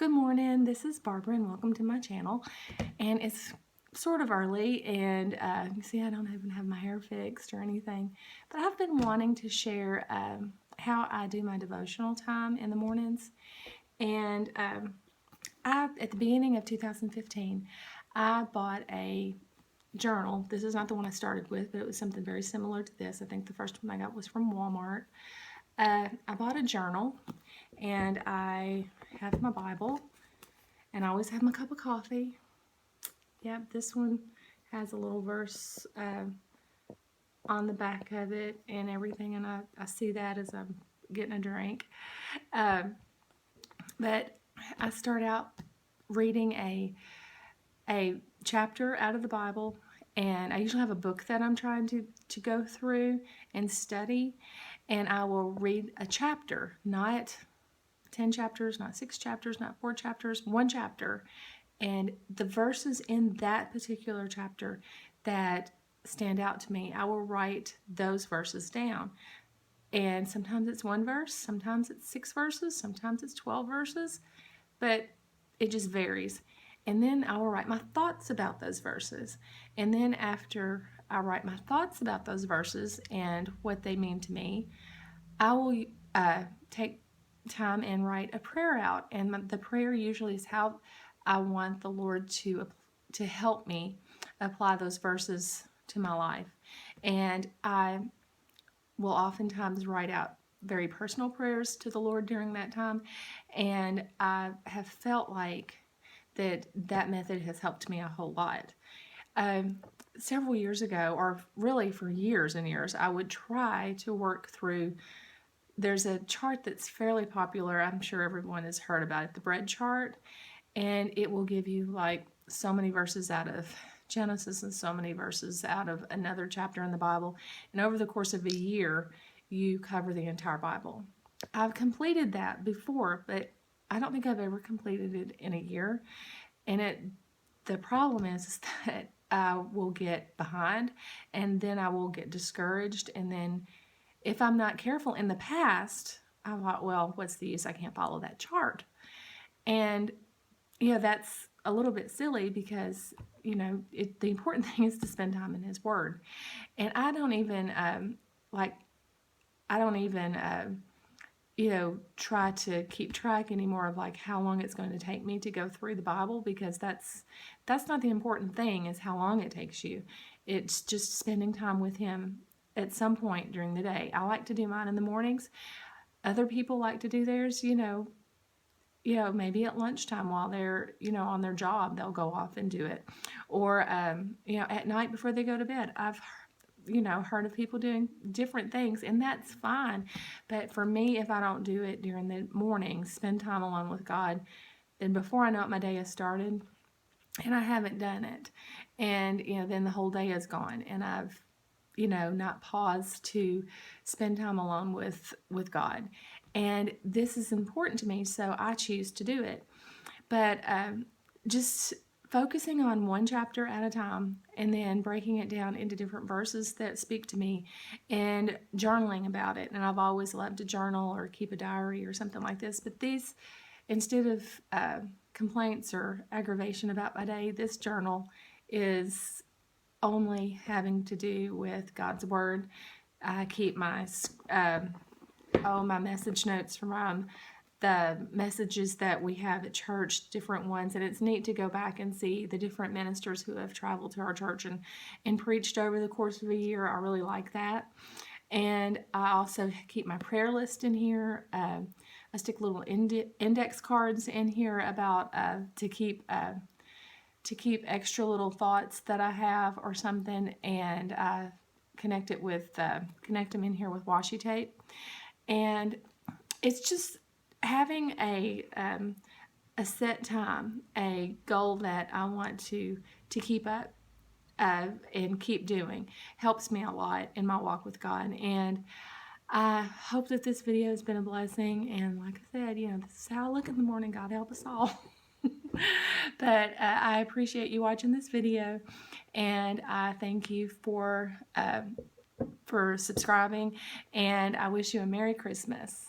Good morning, this is Barbara and welcome to my channel. And it's sort of early and you see I don't even have my hair fixed or anything, but I've been wanting to share how I do my devotional time in the mornings. And at the beginning of 2015, I bought a journal. This is not the one I started with, but it was something very similar to this. I think the first one I got was from Walmart. I bought a journal and I have my Bible. And I always have my cup of coffee. Yep, this one has a little verse on the back of it and everything, and I see that as I'm getting a drink. But I start out reading a chapter out of the Bible, and I usually have a book that I'm trying to go through and study, and I will read a chapter, not 10 chapters, not 6 chapters, not 4 chapters, 1 chapter. And the verses in that particular chapter that stand out to me, I will write those verses down. And sometimes it's 1 verse, sometimes it's 6 verses, sometimes it's 12 verses, but it just varies. And then I will write my thoughts about those verses. And then after I write my thoughts about those verses and what they mean to me, I will take time and write a prayer out, and the prayer usually is how I want the Lord to help me apply those verses to my life. And I will oftentimes write out very personal prayers to the Lord during that time, and I have felt like that method has helped me a whole lot. Several years ago, or really for years and years, I would try to work through. There's a chart that's fairly popular. I'm sure everyone has heard about it, the bread chart. And it will give you like so many verses out of Genesis and so many verses out of another chapter in the Bible. And over the course of a year, you cover the entire Bible. I've completed that before, but I don't think I've ever completed it in a year. And the problem is that I will get behind, and then I will get discouraged, and then if I'm not careful, in the past, I thought, well, what's the use? I can't follow that chart. And, that's a little bit silly because, the important thing is to spend time in His Word. And I don't even, try to keep track anymore of like how long it's going to take me to go through the Bible, because that's not the important thing, is how long it takes you. It's just spending time with Him at some point during the day. I like to do mine in the mornings. Other people like to do theirs, maybe at lunchtime while they're, on their job, they'll go off and do it. Or, at night before they go to bed. I've, heard of people doing different things, and that's fine. But for me, if I don't do it during the morning, spend time alone with God, then before I know it, my day has started, and I haven't done it. And, then the whole day is gone, and I've not pause to spend time alone with God. And this is important to me, so I choose to do it. But just focusing on 1 chapter at a time, and then breaking it down into different verses that speak to me, and journaling about it. And I've always loved to journal or keep a diary or something like this. But these, instead of complaints or aggravation about my day, this journal is only having to do with God's Word. I keep my my message notes from the messages that we have at church, different ones, and it's neat to go back and see the different ministers who have traveled to our church and preached over the course of a year. I really like that. And I also keep my prayer list in here. I stick little index cards in here about to keep extra little thoughts that I have or something, and I connect them in here with washi tape. And it's just having a set time, a goal that I want to keep up and keep doing, helps me a lot in my walk with God. And I hope that this video has been a blessing. And like I said, this is how I look in the morning. God help us all. But I appreciate you watching this video, and I thank you for subscribing, and I wish you a Merry Christmas.